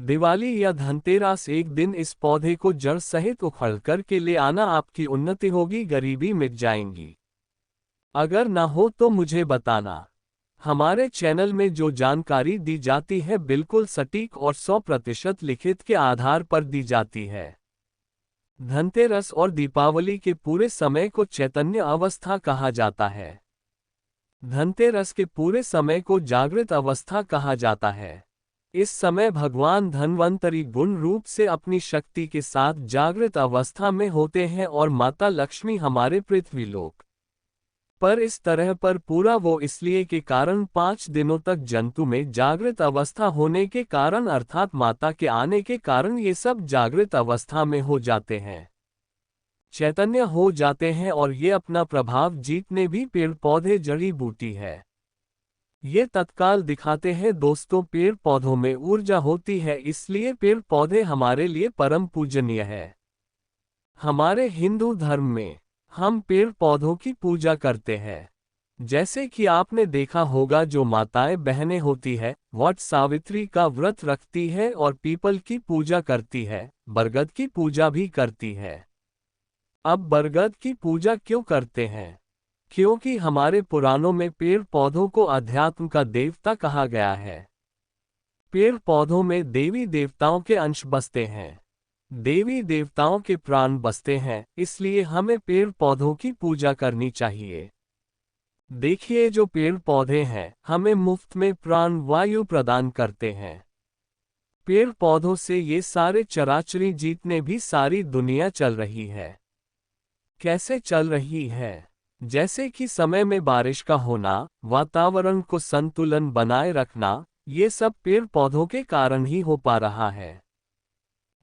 दिवाली या धनतेरस एक दिन इस पौधे को जड़ सहित उखड़ कर के ले आना, आपकी उन्नति होगी, गरीबी मिट जाएंगी। अगर ना हो तो मुझे बताना। हमारे चैनल में जो जानकारी दी जाती है बिल्कुल सटीक और 100% लिखित के आधार पर दी जाती है। धनतेरस और दीपावली के पूरे समय को चैतन्य अवस्था कहा जाता है। धनतेरस के पूरे समय को जागृत अवस्था कहा जाता है। इस समय भगवान धन्वंतरी गुण रूप से अपनी शक्ति के साथ जागृत अवस्था में होते हैं और माता लक्ष्मी हमारे पृथ्वी लोक पर इस तरह पर पूरा वो इसलिए के कारण 5 दिनों तक जंतु में जागृत अवस्था होने के कारण अर्थात माता के आने के कारण ये सब जागृत अवस्था में हो जाते हैं, चैतन्य हो जाते हैं और ये अपना प्रभाव जीतने भी पेड़ पौधे जड़ी बूटी है ये तत्काल दिखाते हैं। दोस्तों, पेड़ पौधों में ऊर्जा होती है, इसलिए पेड़ पौधे हमारे लिए परम पूजनीय है। हमारे हिंदू धर्म में हम पेड़ पौधों की पूजा करते हैं। जैसे कि आपने देखा होगा, जो माताएं बहनें होती है वट सावित्री का व्रत रखती है और पीपल की पूजा करती है, बरगद की पूजा भी करती है। अब बरगद की पूजा क्यों करते हैं? क्योंकि हमारे पुराणों में पेड़ पौधों को अध्यात्म का देवता कहा गया है। पेड़ पौधों में देवी देवताओं के अंश बसते हैं, देवी देवताओं के प्राण बसते हैं, इसलिए हमें पेड़ पौधों की पूजा करनी चाहिए। देखिए, जो पेड़ पौधे हैं हमें मुफ्त में प्राण वायु प्रदान करते हैं। पेड़ पौधों से ये सारे चराचरी जितने भी सारी दुनिया चल रही है। कैसे चल रही है? जैसे कि समय में बारिश का होना, वातावरण को संतुलन बनाए रखना, ये सब पेड़ पौधों के कारण ही हो पा रहा है।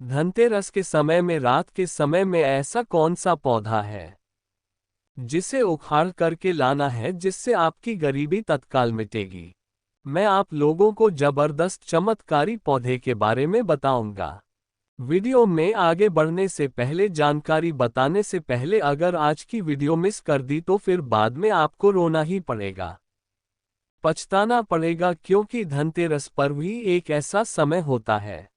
धनतेरस के समय में रात के समय में ऐसा कौन सा पौधा है जिसे उखाड़ करके लाना है जिससे आपकी गरीबी तत्काल मिटेगी? मैं आप लोगों को जबरदस्त चमत्कारी पौधे के बारे में बताऊंगा। वीडियो में आगे बढ़ने से पहले, जानकारी बताने से पहले, अगर आज की वीडियो मिस कर दी तो फिर बाद में आपको रोना ही पड़ेगा, पछताना पड़ेगा, क्योंकि धनतेरस पर्व ही एक ऐसा समय होता है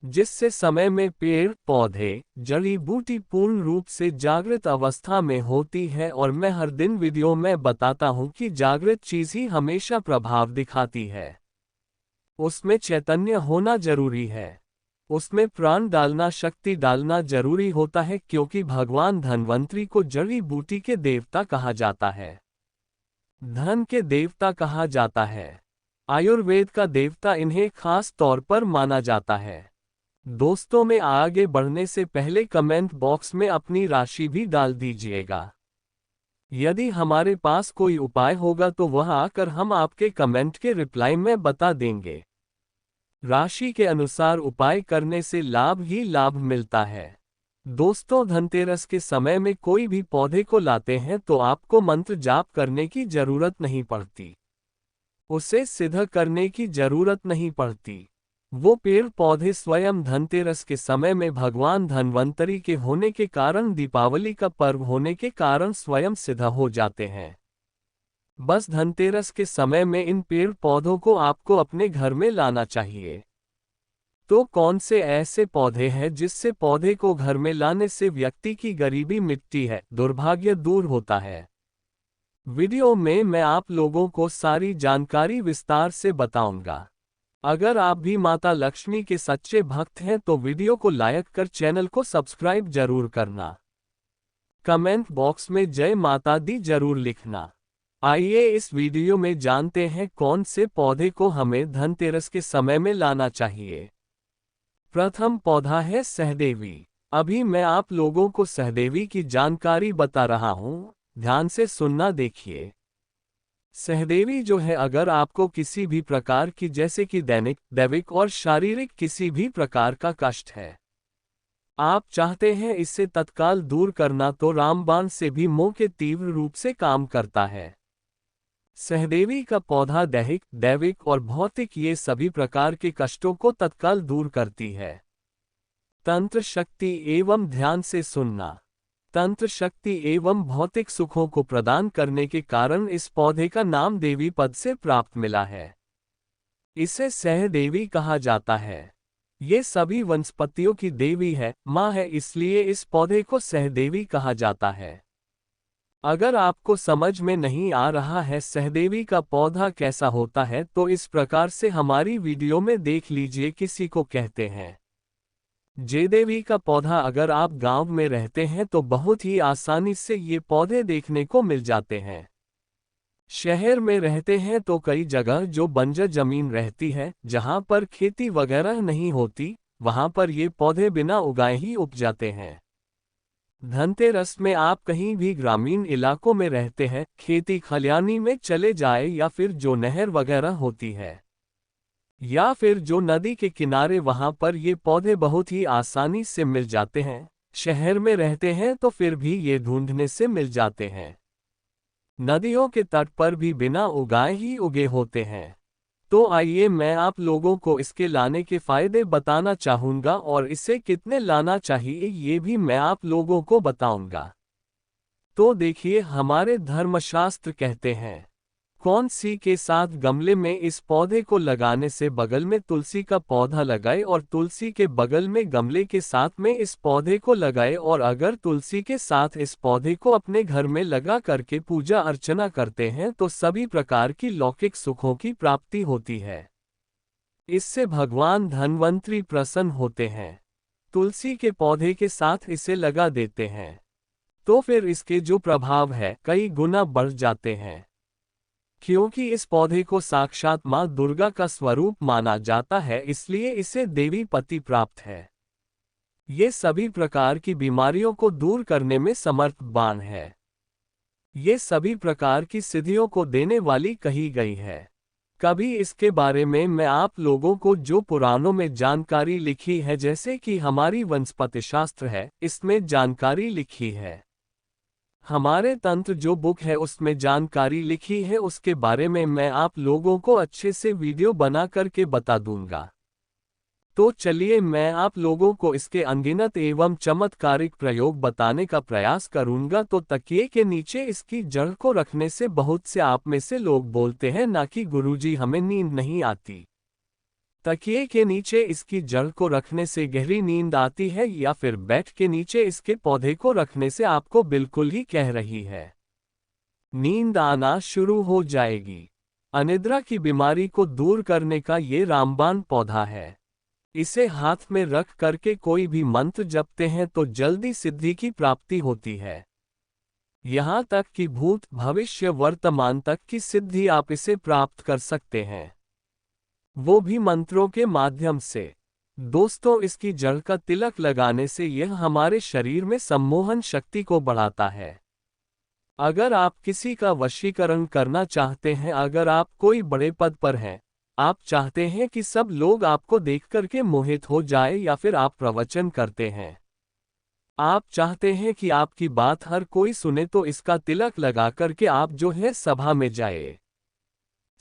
जिससे समय में पेड़ पौधे जड़ी बूटी पूर्ण रूप से जागृत अवस्था में होती है। और मैं हर दिन वीडियो में बताता हूं कि जागृत चीज ही हमेशा प्रभाव दिखाती है। उसमें चैतन्य होना जरूरी है, उसमें प्राण डालना, शक्ति डालना जरूरी होता है, क्योंकि भगवान धन्वंतरी को जड़ी बूटी के देवता कहा जाता है, धन के देवता कहा जाता है, आयुर्वेद का देवता इन्हें खास तौर पर माना जाता है। दोस्तों, में आगे बढ़ने से पहले कमेंट बॉक्स में अपनी राशि भी डाल दीजिएगा। यदि हमारे पास कोई उपाय होगा तो वह आकर हम आपके कमेंट के रिप्लाई में बता देंगे। राशि के अनुसार उपाय करने से लाभ ही लाभ मिलता है। दोस्तों, धनतेरस के समय में कोई भी पौधे को लाते हैं तो आपको मंत्र जाप करने की जरूरत नहीं पड़ती, उसे सिद्ध करने की जरूरत नहीं पड़ती। वो पेड़ पौधे स्वयं धनतेरस के समय में भगवान धन्वंतरी के होने के कारण, दीपावली का पर्व होने के कारण स्वयं सिद्ध हो जाते हैं। बस धनतेरस के समय में इन पेड़ पौधों को आपको अपने घर में लाना चाहिए। तो कौन से ऐसे पौधे हैं जिससे पौधे को घर में लाने से व्यक्ति की गरीबी मिटती है, दुर्भाग्य दूर होता है? वीडियो में मैं आप लोगों को सारी जानकारी विस्तार से बताऊंगा। अगर आप भी माता लक्ष्मी के सच्चे भक्त हैं तो वीडियो को लाइक कर चैनल को सब्सक्राइब जरूर करना। कमेंट बॉक्स में जय माता दी जरूर लिखना। आइए इस वीडियो में जानते हैं कौन से पौधे को हमें धनतेरस के समय में लाना चाहिए। प्रथम पौधा है सहदेवी। अभी मैं आप लोगों को सहदेवी की जानकारी बता रहा हूं, ध्यान से सुनना। देखिए, सहदेवी जो है, अगर आपको किसी भी प्रकार की, जैसे कि दैनिक, दैविक और शारीरिक किसी भी प्रकार का कष्ट है, आप चाहते हैं इससे तत्काल दूर करना, तो रामबाण से भी मोह के तीव्र रूप से काम करता है। सहदेवी का पौधा दैहिक, दैविक और भौतिक ये सभी प्रकार के कष्टों को तत्काल दूर करती है। तंत्र शक्ति एवं, ध्यान से सुनना, तंत्र शक्ति एवं भौतिक सुखों को प्रदान करने के कारण इस पौधे का नाम देवी पद से प्राप्त मिला है। इसे सहदेवी कहा जाता है। ये सभी वनस्पतियों की देवी है, माँ है, इसलिए इस पौधे को सहदेवी कहा जाता है। अगर आपको समझ में नहीं आ रहा है सहदेवी का पौधा कैसा होता है तो इस प्रकार से हमारी वीडियो में देख लीजिए। किसी को कहते हैं जयदेवी का पौधा। अगर आप गांव में रहते हैं तो बहुत ही आसानी से ये पौधे देखने को मिल जाते हैं। शहर में रहते हैं तो कई जगह जो बंजर जमीन रहती है, जहां पर खेती वगैरह नहीं होती, वहां पर ये पौधे बिना उगाए ही उग जाते हैं। धनतेरस में आप कहीं भी ग्रामीण इलाकों में रहते हैं, खेती खलियानी में चले जाए या फिर जो नहर वगैरह होती है या फिर जो नदी के किनारे, वहां पर ये पौधे बहुत ही आसानी से मिल जाते हैं। शहर में रहते हैं तो फिर भी ये ढूंढने से मिल जाते हैं। नदियों के तट पर भी बिना उगाए ही उगे होते हैं। तो आइए मैं आप लोगों को इसके लाने के फायदे बताना चाहूंगा और इसे कितने लाना चाहिए ये भी मैं आप लोगों को बताऊंगा। तो देखिए, हमारे धर्मशास्त्र कहते हैं कौन सी के साथ गमले में इस पौधे को लगाने से बगल में तुलसी का पौधा लगाए और तुलसी के बगल में गमले के साथ में इस पौधे को लगाए। और अगर तुलसी के साथ इस पौधे को अपने घर में लगा करके पूजा अर्चना करते हैं तो सभी प्रकार की लौकिक सुखों की प्राप्ति होती है। इससे भगवान धन्वंतरी प्रसन्न होते हैं। तुलसी के पौधे के साथ इसे लगा देते हैं तो फिर इसके जो प्रभाव है कई गुना बढ़ जाते हैं, क्योंकि इस पौधे को साक्षात मां दुर्गा का स्वरूप माना जाता है, इसलिए इसे देवी पति प्राप्त है। ये सभी प्रकार की बीमारियों को दूर करने में समर्थवान है। ये सभी प्रकार की सिद्धियों को देने वाली कही गई है। कभी इसके बारे में मैं आप लोगों को जो पुराणों में जानकारी लिखी है, जैसे कि हमारी वनस्पति शास्त्र है, इसमें जानकारी लिखी है। हमारे तंत्र जो बुक है उसमें जानकारी लिखी है, उसके बारे में मैं आप लोगों को अच्छे से वीडियो बना करके बता दूंगा। तो चलिए मैं आप लोगों को इसके अनगिनत एवं चमत्कारिक प्रयोग बताने का प्रयास करूंगा। तो तकिए के नीचे इसकी जड़ को रखने से बहुत से आप में से लोग बोलते हैं ना कि गुरुजी हमें नींद नहीं आती। तकिए के नीचे इसकी जड़ को रखने से गहरी नींद आती है, या फिर बेड के नीचे इसके पौधे को रखने से आपको बिल्कुल ही कह रही है नींद आना शुरू हो जाएगी। अनिद्रा की बीमारी को दूर करने का ये रामबाण पौधा है। इसे हाथ में रख करके कोई भी मंत्र जपते हैं तो जल्दी सिद्धि की प्राप्ति होती है। यहाँ तक कि भूत भविष्य वर्तमान तक की सिद्धि आप इसे प्राप्त कर सकते हैं, वो भी मंत्रों के माध्यम से। दोस्तों, इसकी जड़ का तिलक लगाने से यह हमारे शरीर में सम्मोहन शक्ति को बढ़ाता है। अगर आप किसी का वशीकरण करना चाहते हैं, अगर आप कोई बड़े पद पर हैं, आप चाहते हैं कि सब लोग आपको देख करके मोहित हो जाए, या फिर आप प्रवचन करते हैं, आप चाहते हैं कि आपकी बात हर कोई सुने, तो इसका तिलक लगा करके आप जो है सभा में जाए।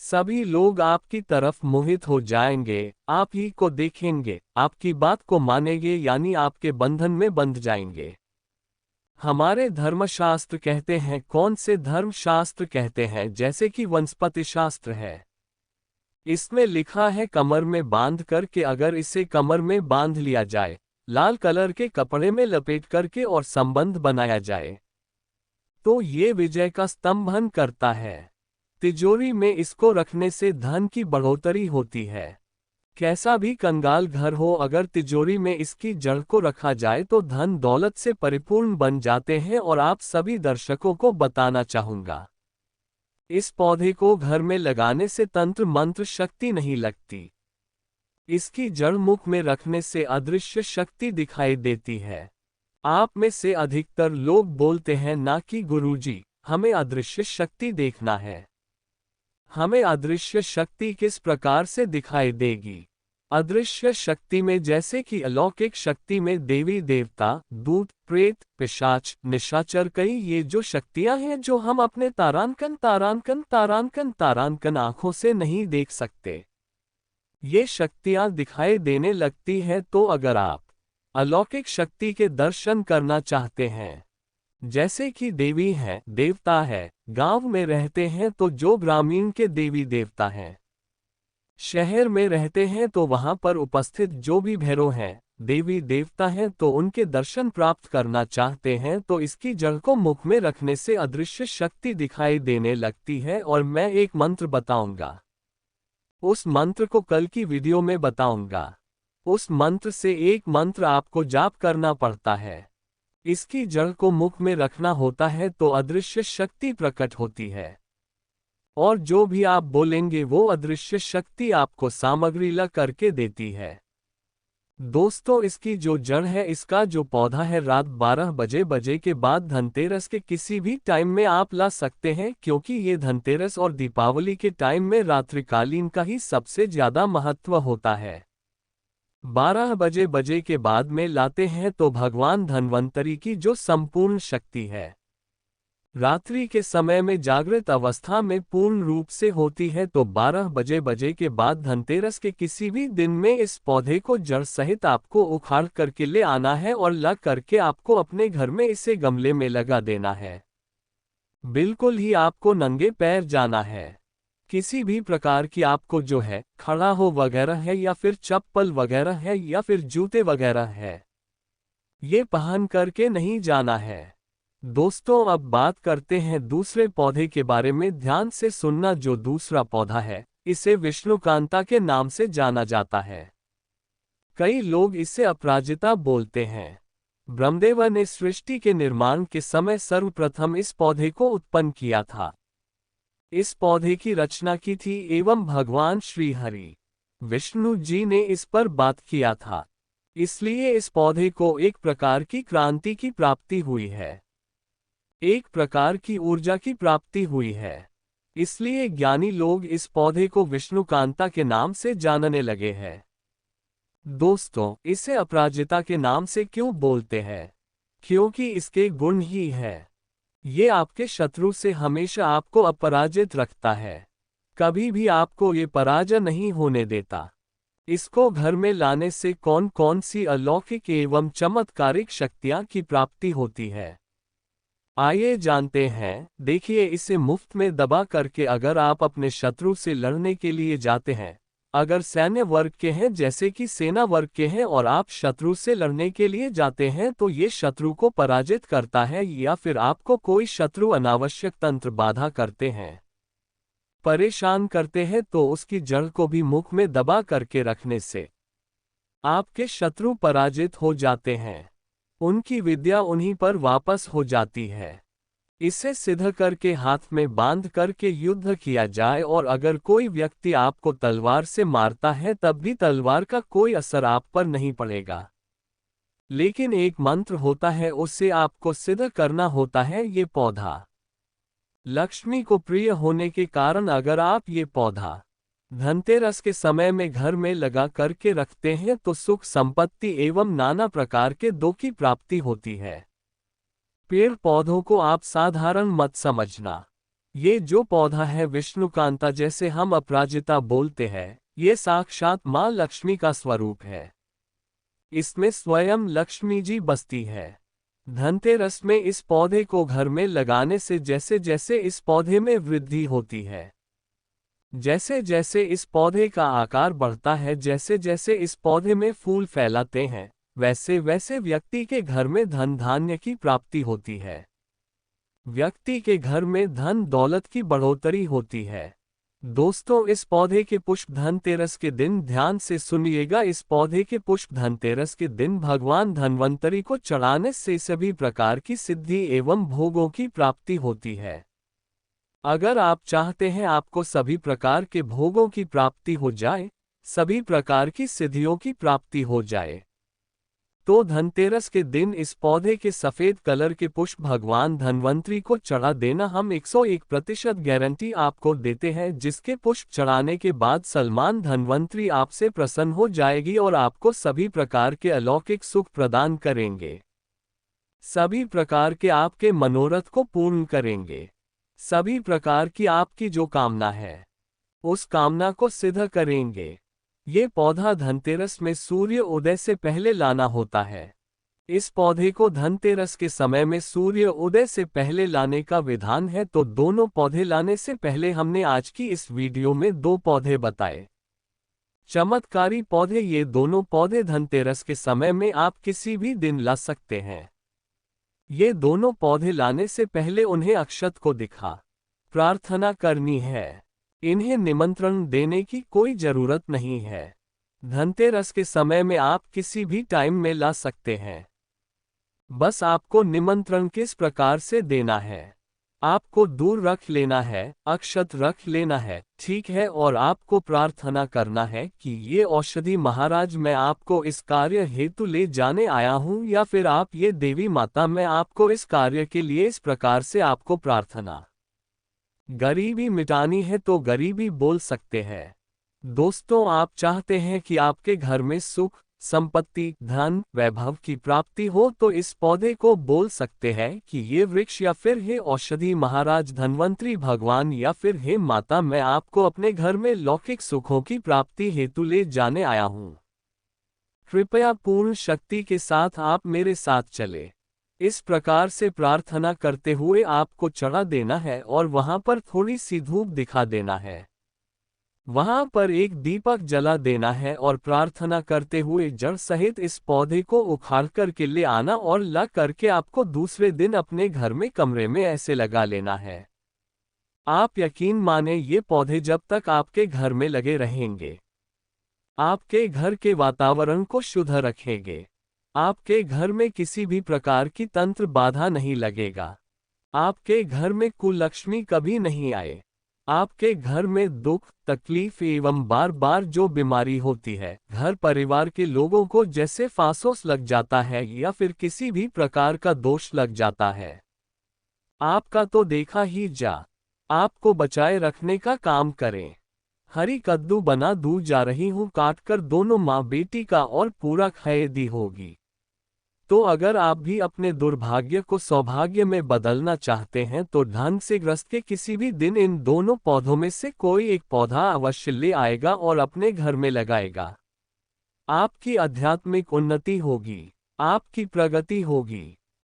सभी लोग आपकी तरफ मोहित हो जाएंगे, आप ही को देखेंगे, आपकी बात को मानेंगे, यानी आपके बंधन में बंध जाएंगे। हमारे धर्मशास्त्र कहते हैं, कौन से धर्मशास्त्र कहते हैं, जैसे कि वनस्पति शास्त्र है। इसमें लिखा है कमर में बांध करके, अगर इसे कमर में बांध लिया जाए, लाल कलर के कपड़े में लपेट करके और संबंध बनाया जाए, तो ये विजय का स्तंभन करता है। तिजोरी में इसको रखने से धन की बढ़ोतरी होती है। कैसा भी कंगाल घर हो, अगर तिजोरी में इसकी जड़ को रखा जाए तो धन दौलत से परिपूर्ण बन जाते हैं। और आप सभी दर्शकों को बताना चाहूंगा, इस पौधे को घर में लगाने से तंत्र मंत्र शक्ति नहीं लगती। इसकी जड़ मुख में रखने से अदृश्य शक्ति दिखाई देती है। आप में से अधिकतर लोग बोलते हैं ना कि गुरुजी हमें अदृश्य शक्ति देखना है। हमें अदृश्य शक्ति किस प्रकार से दिखाई देगी? अदृश्य शक्ति में जैसे कि अलौकिक शक्ति में देवी देवता, दूत, प्रेत, पिशाच, निशाचर, कई ये जो शक्तियां हैं जो हम अपने तारांकन आंखों से नहीं देख सकते, ये शक्तियां दिखाई देने लगती है। तो अगर आप अलौकिक शक्ति के दर्शन करना चाहते हैं, जैसे कि देवी है, देवता है, गांव में रहते हैं, तो जो ग्रामीण के देवी देवता हैं, शहर में रहते हैं तो वहां पर उपस्थित जो भी भैरव हैं, देवी देवता हैं तो उनके दर्शन प्राप्त करना चाहते हैं तो इसकी जड़ को मुख में रखने से अदृश्य शक्ति दिखाई देने लगती है। और मैं एक मंत्र बताऊंगा, उस मंत्र को कल की वीडियो में बताऊंगा। उस मंत्र से एक मंत्र आपको जाप करना पड़ता है, इसकी जड़ को मुख में रखना होता है तो अदृश्य शक्ति प्रकट होती है, और जो भी आप बोलेंगे वो अदृश्य शक्ति आपको सामग्री ला करके देती है। दोस्तों, इसकी जो जड़ है, इसका जो पौधा है, रात 12 बजे के बाद धनतेरस के किसी भी टाइम में आप ला सकते हैं, क्योंकि ये धनतेरस और दीपावली के टाइम में रात्रिकालीन का ही सबसे ज्यादा महत्व होता है। 12 बजे के बाद में लाते हैं तो भगवान धन्वंतरी की जो संपूर्ण शक्ति है रात्रि के समय में जागृत अवस्था में पूर्ण रूप से होती है, तो 12 बजे के बाद धनतेरस के किसी भी दिन में इस पौधे को जड़ सहित आपको उखाड़ करके ले आना है और ला करके आपको अपने घर में इसे गमले में लगा देना है। बिल्कुल ही आपको नंगे पैर जाना है। किसी भी प्रकार की आपको जो है खड़ा हो वगैरह है या फिर चप्पल वगैरह है या फिर जूते वगैरह है, ये पहन करके नहीं जाना है। दोस्तों, अब बात करते हैं दूसरे पौधे के बारे में। ध्यान से सुनना, जो दूसरा पौधा है इसे विष्णुकांता के नाम से जाना जाता है। कई लोग इसे अपराजिता बोलते हैं। ब्रह्मदेव ने सृष्टि के निर्माण के समय सर्वप्रथम इस पौधे को उत्पन्न किया था। इस पौधे की रचना की थी एवं भगवान श्री हरि विष्णु जी ने इस पर बात किया था, इसलिए इस पौधे को एक प्रकार की क्रांति की प्राप्ति हुई है, एक प्रकार की ऊर्जा की प्राप्ति हुई है। इसलिए ज्ञानी लोग इस पौधे को विष्णुकांता के नाम से जानने लगे हैं। दोस्तों, इसे अपराजिता के नाम से क्यों बोलते हैं? क्योंकि इसके गुण ही है, ये आपके शत्रु से हमेशा आपको अपराजित रखता है, कभी भी आपको ये पराजय नहीं होने देता। इसको घर में लाने से कौन कौन सी अलौकिक एवं चमत्कारिक शक्तियां की प्राप्ति होती है, आइए जानते हैं। देखिए, इसे मुफ्त में दबा करके अगर आप अपने शत्रु से लड़ने के लिए जाते हैं, अगर सैन्य वर्ग के हैं जैसे कि सेना वर्ग के हैं और आप शत्रु से लड़ने के लिए जाते हैं, तो ये शत्रु को पराजित करता है, या फिर आपको कोई शत्रु अनावश्यक तंत्र बाधा करते हैं, परेशान करते हैं, तो उसकी जड़ को भी मुख में दबा करके रखने से आपके शत्रु पराजित हो जाते हैं, उनकी विद्या उन्हीं पर वापस हो जाती है। इसे सिद्ध करके हाथ में बांध करके युद्ध किया जाए, और अगर कोई व्यक्ति आपको तलवार से मारता है तब भी तलवार का कोई असर आप पर नहीं पड़ेगा। लेकिन एक मंत्र होता है, उससे आपको सिद्ध करना होता है। ये पौधा लक्ष्मी को प्रिय होने के कारण अगर आप ये पौधा धनतेरस के समय में घर में लगा करके रखते हैं तो सुख संपत्ति एवं नाना प्रकार के दो की प्राप्ति होती है। पेड़ पौधों को आप साधारण मत समझना। ये जो पौधा है विष्णुकांता, जैसे हम अपराजिता बोलते हैं, ये साक्षात माँ लक्ष्मी का स्वरूप है। इसमें स्वयं लक्ष्मी जी बसती है। धनतेरस में इस पौधे को घर में लगाने से जैसे जैसे इस पौधे में वृद्धि होती है, जैसे जैसे इस पौधे का आकार बढ़ता है, जैसे जैसे इस पौधे में फूल फैलाते हैं, वैसे वैसे व्यक्ति के घर में धन धान्य की प्राप्ति होती है, व्यक्ति के घर में धन दौलत की बढ़ोतरी होती है। दोस्तों, इस पौधे के पुष्प धनतेरस के दिन ध्यान से सुनिएगा। इस पौधे के पुष्प धनतेरस के दिन भगवान धन्वंतरी को चढ़ाने से सभी प्रकार की सिद्धि एवं भोगों की प्राप्ति होती है। अगर आप चाहते हैं आपको सभी प्रकार के भोगों की प्राप्ति हो जाए, सभी प्रकार की सिद्धियों की प्राप्ति हो जाए, तो धनतेरस के दिन इस पौधे के सफेद कलर के पुष्प भगवान धन्वंतरी को चढ़ा देना। हम 101% गारंटी आपको देते हैं, जिसके पुष्प चढ़ाने के बाद सलमान धन्वंतरी आपसे प्रसन्न हो जाएगी और आपको सभी प्रकार के अलौकिक सुख प्रदान करेंगे, सभी प्रकार के आपके मनोरथ को पूर्ण करेंगे, सभी प्रकार की आपकी जो कामना है उस कामना को सिद्ध करेंगे। ये पौधा धनतेरस में सूर्य उदय से पहले लाना होता है। इस पौधे को धनतेरस के समय में सूर्य उदय से पहले लाने का विधान है। तो दोनों पौधे लाने से पहले हमने आज की इस वीडियो में 2 पौधे बताए। चमत्कारी पौधे। ये दोनों पौधे धनतेरस के समय में आप किसी भी दिन ला सकते हैं। ये दोनों पौधे लाने से पहले उन्हें अक्षत को दिखा प्रार्थना करनी है। इन्हें निमंत्रण देने की कोई जरूरत नहीं है। धनतेरस के समय में आप किसी भी टाइम में ला सकते हैं। बस आपको निमंत्रण किस प्रकार से देना है। आपको दूर रख लेना है, अक्षत रख लेना है, ठीक है, और आपको प्रार्थना करना है कि ये औषधि महाराज मैं आपको इस कार्य हेतु ले जाने आया हूँ, या फिर आप ये देवी माता मैं आपको इस कार्य के लिए इस प्रकार से आपको प्रार्थना। गरीबी मिटानी है तो गरीबी बोल सकते हैं। दोस्तों, आप चाहते हैं कि आपके घर में सुख, संपत्ति, धन, वैभव की प्राप्ति हो तो इस पौधे को बोल सकते हैं कि ये वृक्ष या फिर हे औषधि महाराज धन्वंतरी भगवान या फिर हे माता मैं आपको अपने घर में लौकिक सुखों की प्राप्ति हेतु ले जाने आया हूँ। कृपया पूर्ण शक्ति के साथ आप मेरे साथ चले। इस प्रकार से प्रार्थना करते हुए आपको चढ़ा देना है और वहां पर थोड़ी सी धूप दिखा देना है। वहां पर एक दीपक जला देना है और प्रार्थना करते हुए जड़ सहित इस पौधे को उखाड़ करके ले आना और ला करके आपको दूसरे दिन अपने घर में कमरे में ऐसे लगा लेना है। आप यकीन माने ये पौधे जब तक आपके घर में लगे रहेंगे, आपके घर के वातावरण को शुद्ध रखेंगे। आपके घर में किसी भी प्रकार की तंत्र बाधा नहीं लगेगा। आपके घर में कुलक्ष्मी कभी नहीं आए। आपके घर में दुख, तकलीफ एवं बार बार जो बीमारी होती है, घर परिवार के लोगों को जैसे फांसोस लग जाता है या फिर किसी भी प्रकार का दोष लग जाता है, आपका तो देखा ही जा। आपको बचाए रखने का काम करें। हरी कद्दू बना दूर जा रही हूँ काटकर दोनों माँ बेटी का और पूरा खैदी होगी। तो अगर आप भी अपने दुर्भाग्य को सौभाग्य में बदलना चाहते हैं तो धन से ग्रस्त के किसी भी दिन इन दोनों पौधों में से कोई एक पौधा अवश्य ले आएगा और अपने घर में लगाएगा। आपकी आध्यात्मिक उन्नति होगी, आपकी प्रगति होगी।